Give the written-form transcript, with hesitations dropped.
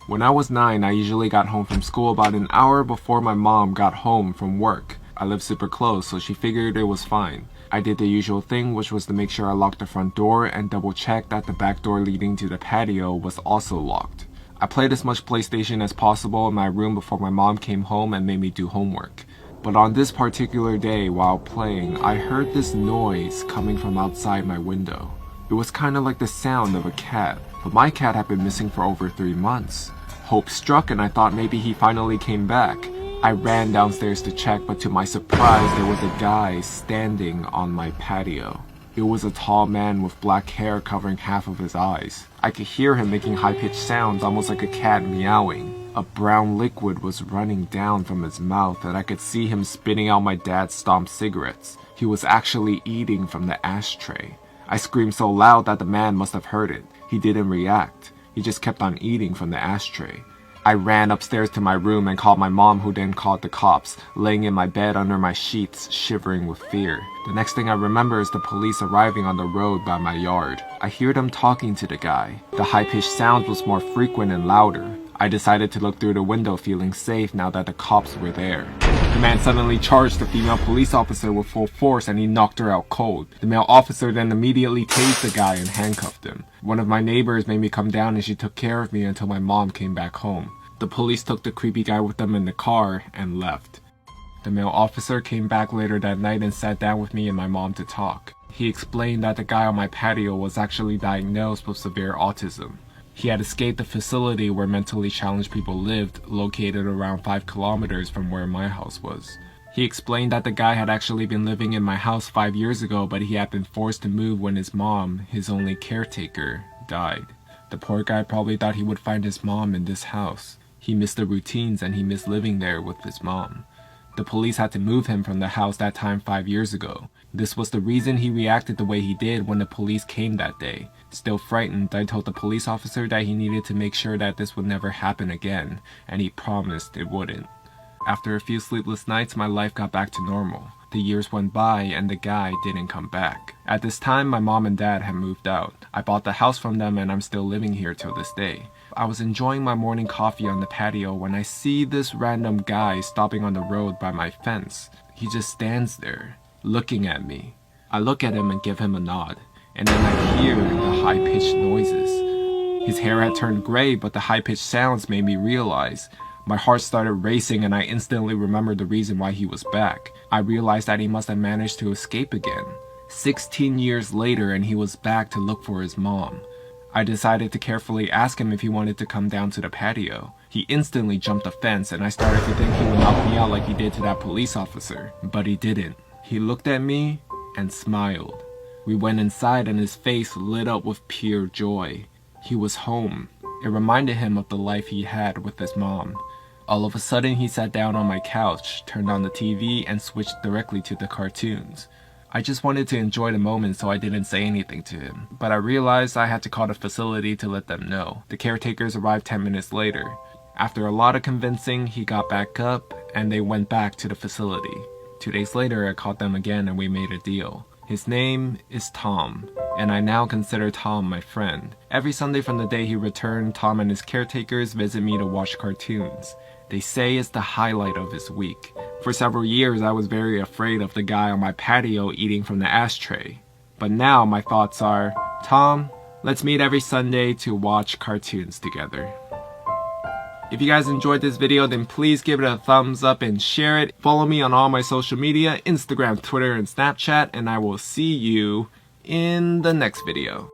When I was 9, I usually got home from school about an hour before my mom got home from work. I lived super close, so she figured it was fine. I did the usual thing, which was to make sure I locked the front door and double check that the back door leading to the patio was also locked. I played as much PlayStation as possible in my room before my mom came home and made me do homework. But on this particular day, while playing, I heard this noise coming from outside my window. It was kind of like the sound of a cat, but my cat had been missing for over 3 months. Hope struck and I thought maybe he finally came back. I ran downstairs to check, but to my surprise, there was a guy standing on my patio. It was a tall man with black hair covering half of his eyes. I could hear him making high-pitched sounds, almost like a cat meowing. A brown liquid was running down from his mouth, and I could see him spitting out my dad's stomped cigarettes. He was actually eating from the ashtray. I screamed so loud that the man must have heard it. He didn't react. He just kept on eating from the ashtray. I ran upstairs to my room and called my mom, who then called the cops, laying in my bed under my sheets, shivering with fear. The next thing I remember is the police arriving on the road by my yard. I hear them talking to the guy. The high-pitched sound was more frequent and louder. I decided to look through the window, feeling safe now that the cops were there. The man suddenly charged the female police officer with full force and he knocked her out cold. The male officer then immediately tased the guy and handcuffed him. One of my neighbors made me come down and she took care of me until my mom came back home. The police took the creepy guy with them in the car and left. The male officer came back later that night and sat down with me and my mom to talk. He explained that the guy on my patio was actually diagnosed with severe autism. He had escaped the facility where mentally challenged people lived, located around 5 kilometers from where my house was. He explained that the guy had actually been living in my house 5 years ago, but he had been forced to move when his mom, his only caretaker, died. The poor guy probably thought he would find his mom in this house. He missed the routines and he missed living there with his mom. The police had to move him from the house that time 5 years ago. This was the reason he reacted the way he did when the police came that day. Still frightened, I told the police officer that he needed to make sure that this would never happen again, and he promised it wouldn't. After a few sleepless nights, my life got back to normal. The years went by and the guy didn't come back. At this time, my mom and dad had moved out. I bought the house from them and I'm still living here till this day. I was enjoying my morning coffee on the patio when I see this random guy stopping on the road by my fence. He just stands there, looking at me. I look at him and give him a nod, and then I hear the high-pitched noises. His hair had turned gray, but the high-pitched sounds made me realize. My heart started racing and I instantly remembered the reason why he was back. I realized that he must have managed to escape again. 16 years later and he was back to look for his mom. I decided to carefully ask him if he wanted to come down to the patio. He instantly jumped the fence and I started to think he would knock me out like he did to that police officer. But he didn't. He looked at me and smiled. We went inside and his face lit up with pure joy. He was home. It reminded him of the life he had with his mom. All of a sudden he sat down on my couch, turned on the TV, and switched directly to the cartoons. I just wanted to enjoy the moment, so I didn't say anything to him. But I realized I had to call the facility to let them know. The caretakers arrived 10 minutes later. After a lot of convincing, he got back up, and they went back to the facility. 2 days later, I called them again and we made a deal. His name is Tom, and I now consider Tom my friend. Every Sunday from the day he returned, Tom and his caretakers visit me to watch cartoons. They say it's the highlight of his week. For several years, I was very afraid of the guy on my patio eating from the ashtray. But now my thoughts are, Tom, let's meet every Sunday to watch cartoons together. If you guys enjoyed this video, then please give it a thumbs up and share it. Follow me on all my social media, Instagram, Twitter, and Snapchat, and I will see you in the next video.